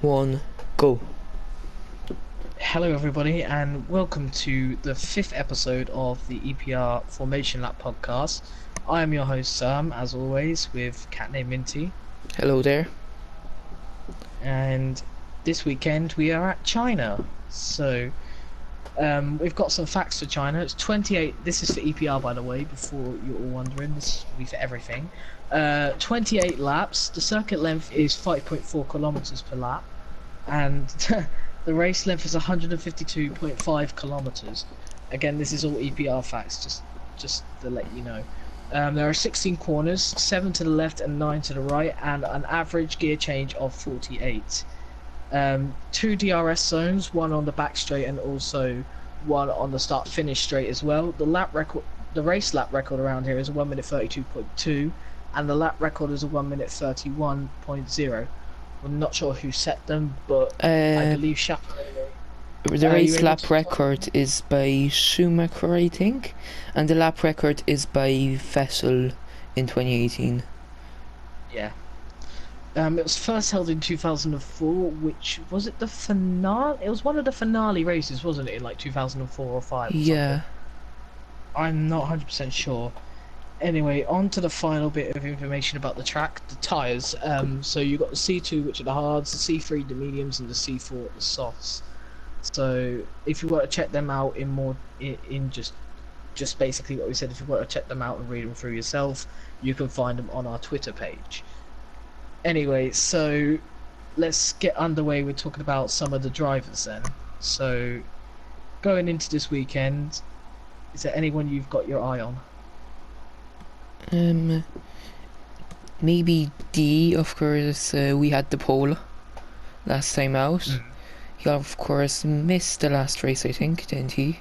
One, go. Hello, everybody, and welcome to the fifth episode of the EPR Formation Lab podcast. I am your host, Sam, as always, with cat named Minty, Hello there. and this weekend we are at China. We've got some facts for China. It's 28. This is for EPR, by the way, before you're all wondering. This will be for everything. 28 laps. The circuit length is 5.4 kilometers per lap, and the race length is 152.5 kilometers. Again, this is all EPR facts, just to let you know. There are 16 corners, 7 to the left and 9 to the right, and an average gear change of 48. Two DRS zones, one on the back straight and also one on the start-finish straight as well. The race lap record around here is a 1 minute 32.2, and the lap record is a 1 minute 31.0. I'm not sure who set them, but I believe Chaperon. The race lap record is by Schumacher, I think, and the lap record is by Vettel in 2018. Yeah. It was first held in 2004, which was it the finale? It was one of the finale races, wasn't it? In like 2004 or 5 or Yeah. something. I'm not 100% sure. Anyway, on to the final bit of information about the track, the tyres. So you got the C2, which are the hards, the C3, the mediums, and the C4, the softs. So if you want to check them out in more, in just basically what we said, if you want to check them out and read them through yourself, you can find them on our Twitter page. Anyway, so let's get underway with talking about some of the drivers then. So going into this weekend, is there anyone you've got your eye on? Maybe D, of course. We had the pole last time out. He of course missed the last race, I think, didn't he?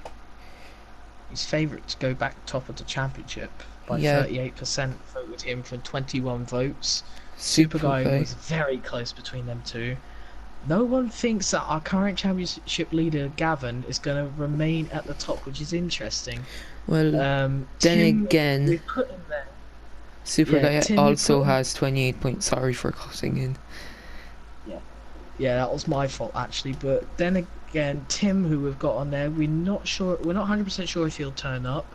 His favourite to go back top of the championship by 38% voted him for 21 votes. Super Guy was very close between them two. No one thinks that our current championship leader Gavin is going to remain at the top, which is interesting. Well, then Tim, again, we put him there. Super Guy also has 28 points. Sorry for cutting in. Yeah, that was my fault actually. But then again, Tim, who we've got on there, we're not 100% sure if he'll turn up.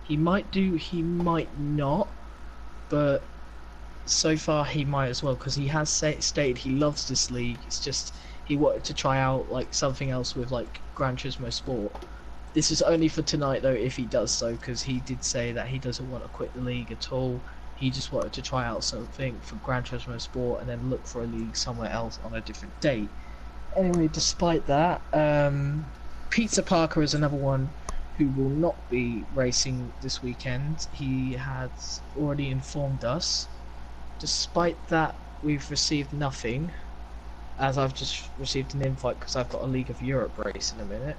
He might do, he might not. But so far he might as well, because he has stated he loves this league. It's just he wanted to try out like something else with like Gran Turismo Sport. This is only for tonight though, if he does so, because he did say that he doesn't want to quit the league at all. He just wanted to try out something for Gran Turismo Sport and then look for a league somewhere else on a different date. Anyway, despite that, Pizza Parker is another one who will not be racing this weekend. He has already informed us. Despite that, we've received nothing, as I've just received an invite because I've got a League of Europe race in a minute.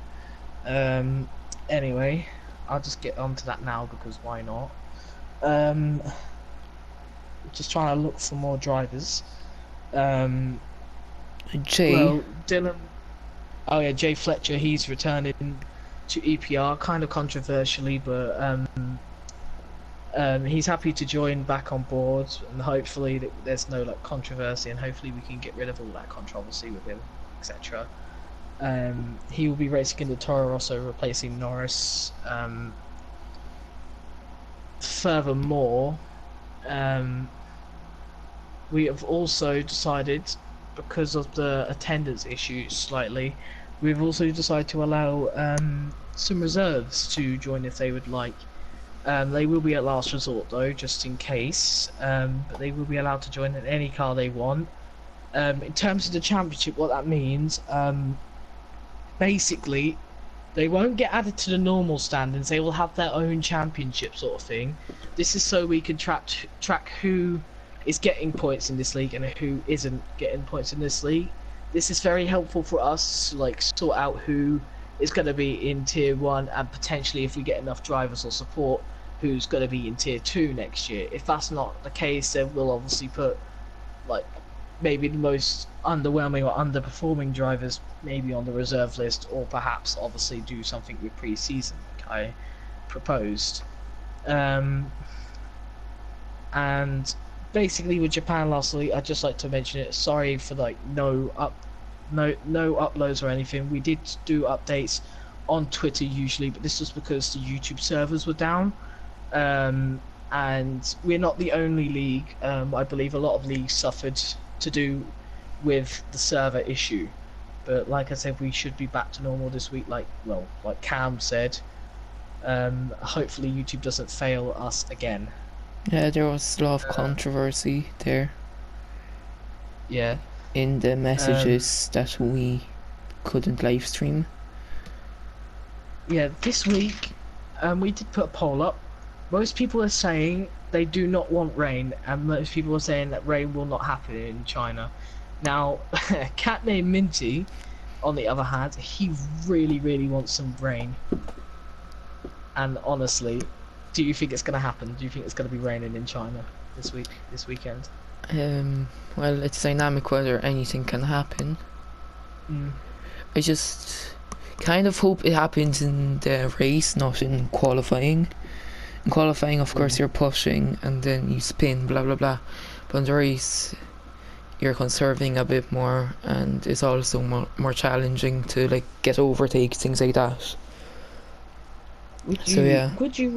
Anyway, I'll just get onto that now because why not? Just trying to look for more drivers. Jay. Well, Dylan. Oh yeah, Jay Fletcher. He's returning to EPR, kind of controversially, but he's happy to join back on board, and hopefully there's no like controversy, and hopefully we can get rid of all that controversy with him, etc. He will be racing in the Toro Rosso, replacing Norris. Furthermore, we have also decided, because of the attendance issues slightly, we've also decided to allow some reserves to join if they would like. They will be at last resort though, just in case, but they will be allowed to join in any car they want. In terms of the championship, what that means, basically, they won't get added to the normal standings, they will have their own championship sort of thing. This is so we can track who is getting points in this league and who isn't getting points in this league. This is very helpful for us to like sort out who is going to be in tier 1, and potentially, if we get enough drivers or support, who's going to be in tier 2 next year. If that's not the case, then we'll obviously put like maybe the most underwhelming or underperforming drivers maybe on the reserve list, or perhaps obviously do something with pre-season like I proposed. And basically with Japan lastly, I'd just like to mention it, sorry for like no no uploads or anything. We did do updates on Twitter usually, but this was because the YouTube servers were down. And we're not the only league. I believe a lot of leagues suffered to do with the server issue. But like I said, we should be back to normal this week. Like Cam said. Hopefully YouTube doesn't fail us again. Yeah, there was a lot of controversy there Yeah. in the messages that we couldn't live stream. Yeah, this week we did put a poll up. Most people are saying they do not want rain, and most people are saying that rain will not happen in China. Now, a cat named Minty, on the other hand, he really, really wants some rain. And honestly, do you think it's going to happen? Do you think it's going to be raining in China this weekend? Well, it's dynamic weather, anything can happen. I just kind of hope it happens in the race, not in qualifying. In qualifying, of course, you're pushing and then you spin, blah blah blah. But in the race, you're conserving a bit more, and it's also more challenging to like get overtakes, things like that. Would you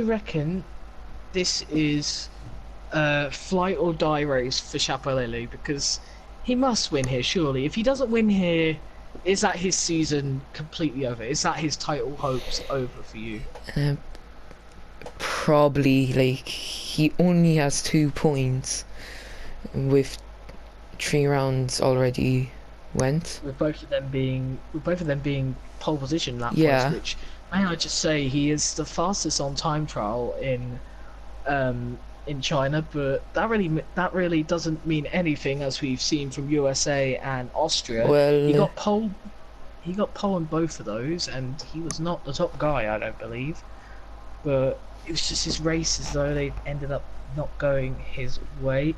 reckon this is a flight or die race for Chapelele? Because he must win here, surely. If he doesn't win here, is that his season completely over? Is that his title hopes over for you? Probably. Like, he only has 2 points with 3 rounds already went. With both of them being pole position lap Yeah. points, which, may I just say, he is the fastest on time trial in China, but that really doesn't mean anything, as we've seen from USA and Austria. Well, he got pole in both of those, and he was not the top guy, I don't believe. But it was just his races, though, they ended up not going his way.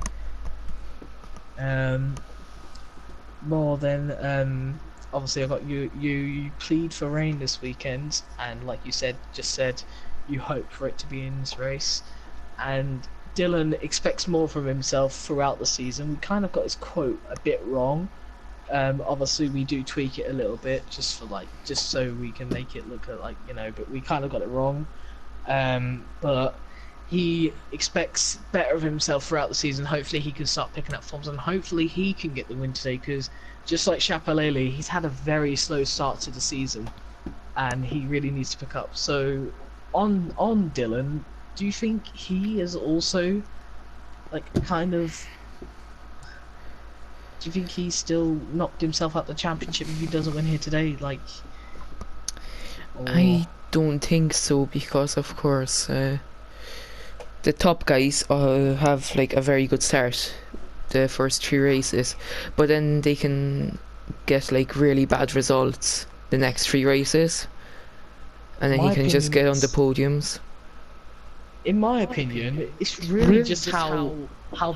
More than obviously, I got you plead for rain this weekend, and like you just said, you hope for it to be in this race. And Dylan expects more from himself throughout the season. We kind of got his quote a bit wrong. Obviously, we do tweak it a little bit just so we can make it look like, but we kind of got it wrong. But he expects better of himself throughout the season. Hopefully, he can start picking up forms, and hopefully, he can get the win today. Because just like Chapelele, he's had a very slow start to the season, and he really needs to pick up. So, on Dylan, do you think he is also kind of? Do you think he's still knocked himself out the championship if he doesn't win here today? I don't think so, because of course the top guys have like a very good start the first 3 races, but then they can get like really bad results the next 3 races, and then he can just get on the podiums. In my opinion, it's really just how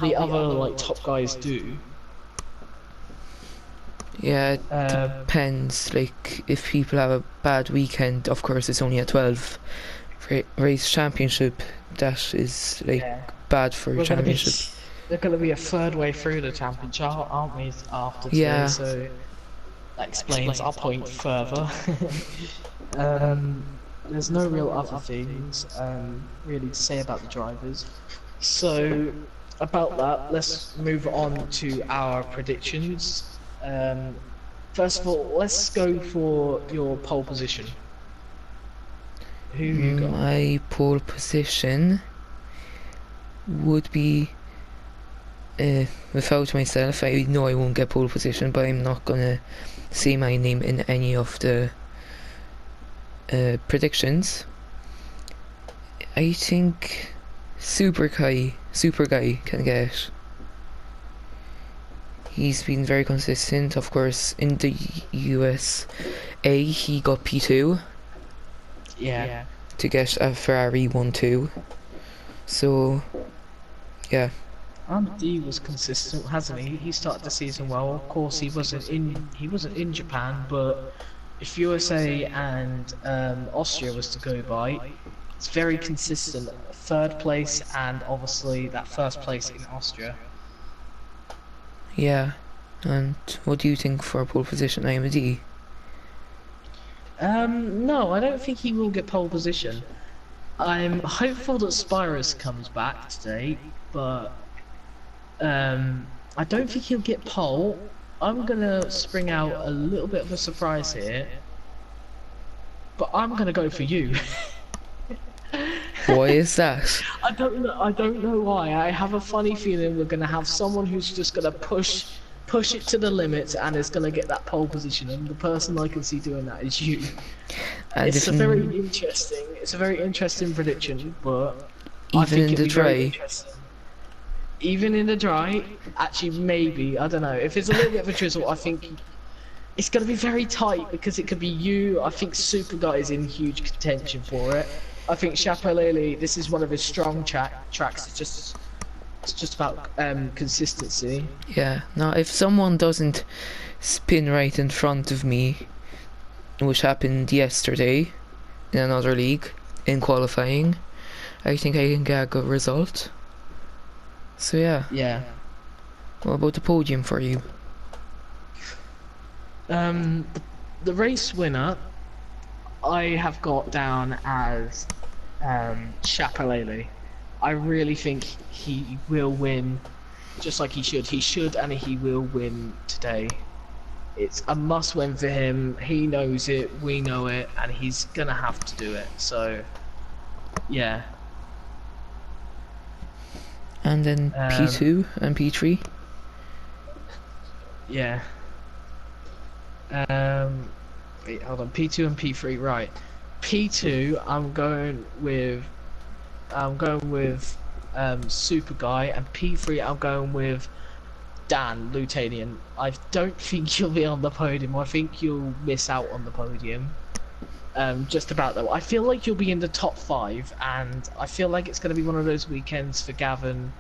the other top guys do. Yeah, it depends. Like, if people have a bad weekend, of course it's only a 12 race championship. That is bad for championship. They're going to be a third way through the championship, aren't we, after today? Yeah. So that explains our point further. There's no real other things really to say about the drivers. So about that, let's move on to our predictions. First of all, let's go for your pole position. Who you got? My pole position would be, without myself, I know I won't get pole position, but I'm not gonna say my name in any of the predictions. I think Super Guy can get. He's been very consistent. Of course, in the USA, he got P2. Yeah. To get a Ferrari 1-2. So, yeah. Andy was consistent, hasn't he? He started the season well. Of course, he wasn't in Japan, but if USA and Austria was to go by, it's very consistent. 3rd place, and obviously that 1st place in Austria. Yeah, And what do you think for pole position, AMD? No, I don't think he will get pole position. I'm hopeful that Spyrus comes back today, but I don't think he'll get pole. I'm gonna spring out a little bit of a surprise here, but I'm gonna go for you. Why is that? I don't know. I don't know why. I have a funny feeling we're gonna have someone who's just gonna push it to the limits and is gonna get that pole position. And the person I can see doing that is you. And It's a very interesting. It's a very interesting prediction, but I even think in the it'd be very dry, interesting. Even in the dry, actually, maybe I don't know. If it's a little bit of a drizzle, I think it's gonna be very tight because it could be you. I think Super Guy is in huge contention for it. I think Chapelele, this is one of his strong tracks. It's just about consistency. yeah. Now, if someone doesn't spin right in front of me, which happened yesterday in another league in qualifying, I think I can get a good result. So yeah. Yeah. What about the podium for you? The race winner, I have got down as Chapelele. I really think he will win, just like he should. He should, and he will win today. It's a must-win for him. He knows it, we know it, and he's gonna have to do it. So, yeah. And then P2 and P3. Yeah. Wait, hold on. P2 and P3, right? P2, I'm going with Super Guy, and P3 I'm going with Dan Lutanian. I don't think you'll be on the podium. I think you'll miss out on the podium. Just about though. I feel like you'll be in the top 5, and I feel like it's going to be one of those weekends for Gavin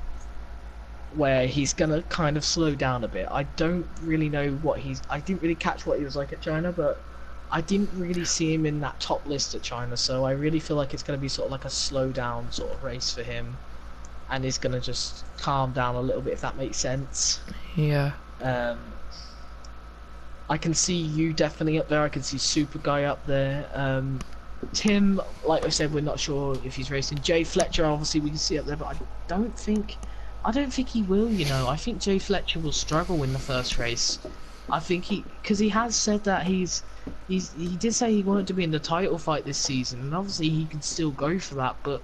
where he's going to kind of slow down a bit. I don't really know what I didn't really catch what he was like at China, but I didn't really see him in that top list at China, so I really feel like it's going to be sort of like a slow down sort of race for him, and he's going to just calm down a little bit, if that makes sense. Yeah. I can see you definitely up there. I can see Super Guy up there. Tim, like I said, we're not sure if he's racing. Jay Fletcher, obviously, we can see up there, but I don't think he will. You know, I think Jay Fletcher will struggle in the first race. I think because he has said that he did say he wanted to be in the title fight this season, and obviously he can still go for that. But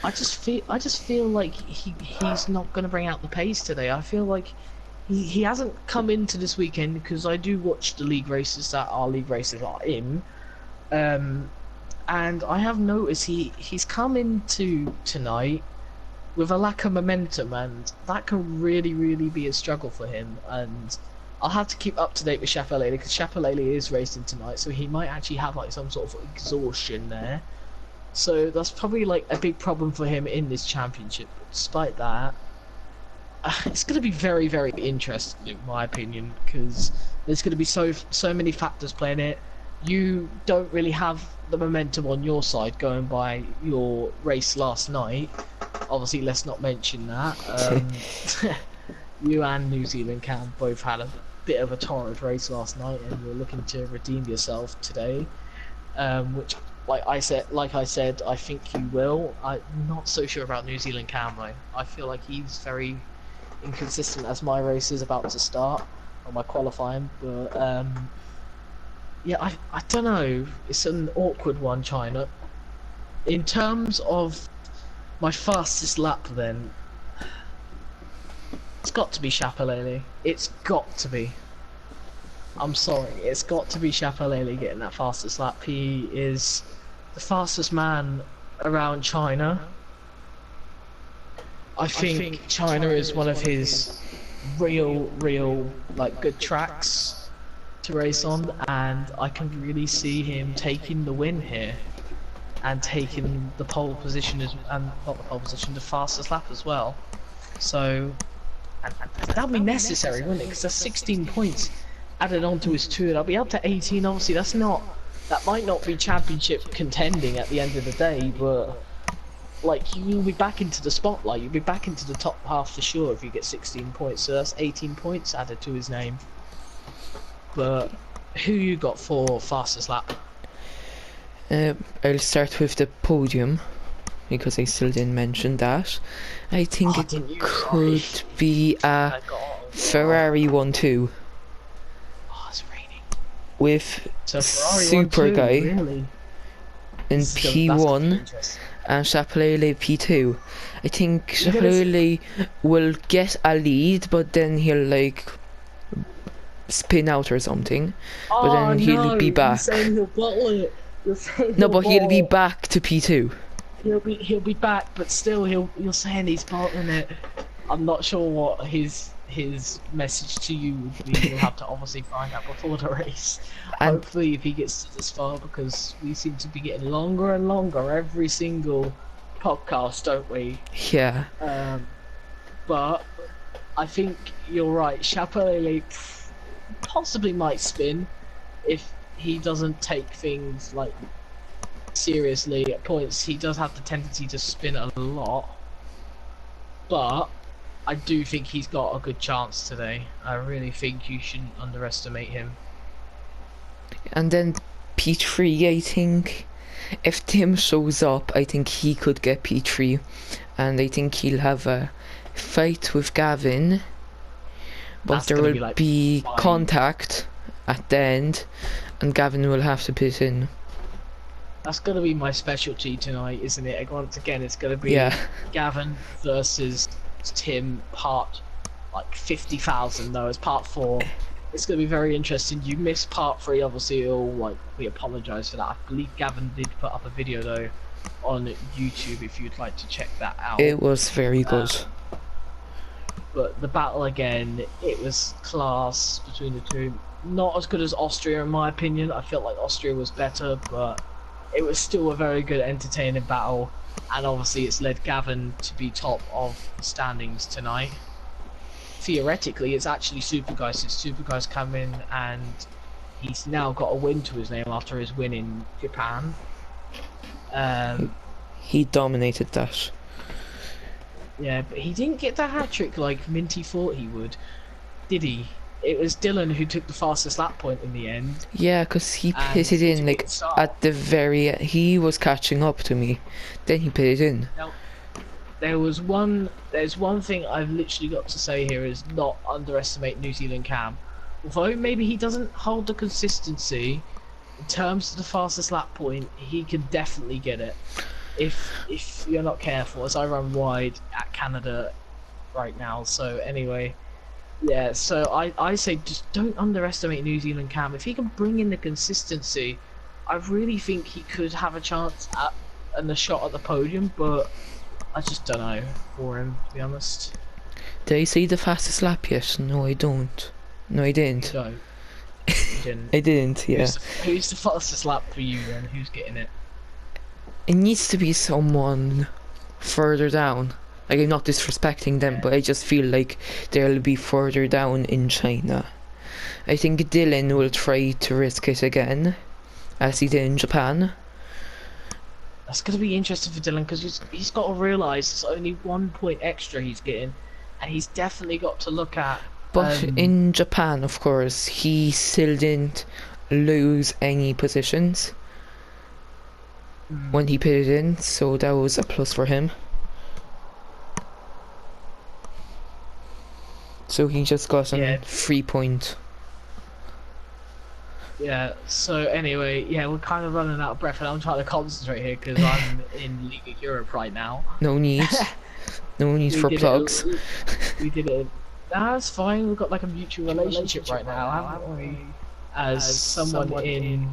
I just feel like he's not going to bring out the pace today. I feel like he hasn't come into this weekend, because I do watch the league races that our league races are in, and I have noticed he's come into tonight with a lack of momentum, and that can really be a struggle for him. And I'll have to keep up to date with Chapelele, because Chapelele is racing tonight, so he might actually have like some sort of exhaustion there. So that's probably like a big problem for him in this championship. But despite that, it's going to be very interesting in my opinion, because there's going to be so many factors playing it. You don't really have the momentum on your side going by your race last night. Obviously, let's not mention that. You and New Zealand Cam both had a bit of a torrid race last night, and you're looking to redeem yourself today, which, like I said, I think you will. I'm not so sure about New Zealand Cam though. I feel like he's very inconsistent as my race is about to start, or my qualifying, but yeah, I don't know. It's an awkward one, China. In terms of my fastest lap, then it's got to be Chapelele. It's got to be. I'm sorry, it's got to be Chapelele getting that fastest lap. He is the fastest man around China. I think China is one of his real like good tracks to race on, and I can really see him taking the win here and taking the pole position and not the pole position, the fastest lap as well. So and that'll be necessary, wouldn't it? Because that's 16 points added onto his 2. That'll be up to 18. Obviously, that might not be championship contending at the end of the day, but like you'll be back into the spotlight. You'll be back into the top half for sure if you get 16 points. So that's 18 points added to his name. But who you got for fastest lap? I'll start with the podium because I still didn't mention that. I think it could be a Ferrari 1-2 Oh, it's raining. with So Super Guy really? in P1 and Chapelele P2. I think Chapelele will get a lead, but then he'll like spin out or something. But then he'll be back. You're saying he'll bottle it. No, but he'll be back to P2. He'll be back, but still you're saying he's bottling it. I'm not sure what his message to you would be. You'll have to obviously find out before the race. And hopefully, if he gets this far, because we seem to be getting longer and longer every single podcast, don't we? Yeah. But I think you're right. Chapelele possibly might spin if he doesn't take things like seriously at points. He does have the tendency to spin a lot, but I do think he's got a good chance today. I really think you shouldn't underestimate him. And then P3, I think if Tim shows up, I think he could get P3, and I think he'll have a fight with Gavin, but there will be contact at the end and Gavin will have to pit in. That's going to be my specialty tonight, isn't it? Once again, it's going to be Gavin versus Tim, part like 50,000 though, as part 4. It's going to be very interesting. You missed part 3, obviously. We apologise for that. I believe Gavin did put up a video though on YouTube if you'd like to check that out. It was very good. But the battle again, it was class between the two. Not as good as Austria in my opinion. I felt like Austria was better, but it was still a very good, entertaining battle. And obviously it's led Gavin to be top of the standings tonight. Theoretically, it's actually Super Guy, since Super Guy's come in and he's now got a win to his name after his win in Japan. He dominated that. Yeah, but he didn't get the hat-trick like Minty thought he would, did he? It was Dylan who took the fastest lap point in the end. Yeah, because he pitted in like at the very end. He was catching up to me. Then he pitted in. Now, there's one thing I've literally got to say here is not underestimate New Zealand Cam. Although maybe he doesn't hold the consistency in terms of the fastest lap point, he can definitely get it. If you're not careful, as I run wide at Canada right now. So anyway, yeah, so I say just don't underestimate New Zealand Cam. If he can bring in the consistency, I really think he could have a chance and a shot at the podium, but I just don't know for him, to be honest. Did I see the fastest lap yet? No, I don't. No, I didn't. No, you didn't. I didn't, yeah. Who's the fastest lap for you then? Who's getting it? It needs to be someone further down. Like, I'm not disrespecting them, but I just feel like they'll be further down in China. I think Dylan will try to risk it again, as he did in Japan. That's going to be interesting for Dylan, because he's got to realise it's only 1 point extra he's getting, and he's definitely got to look at... But in Japan, of course, he still didn't lose any positions when he pitted in, so that was a plus for him. So he just got a 3 point. Yeah, so anyway, yeah, we're kind of running out of breath and I'm trying to concentrate here because I'm in League of Europe right now. No need. No need for plugs. We did it. That's fine, we've got like a mutual relationship right now, haven't we? As someone in,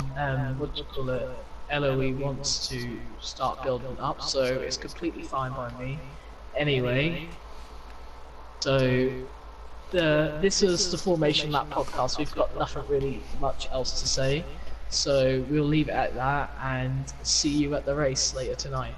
what do you call it, LOE wants to start building up, so it's completely fine by me. Anyway, so... this is the Formation Lap podcast. We've got nothing really much else to say, so we'll leave it at that and see you at the race later tonight.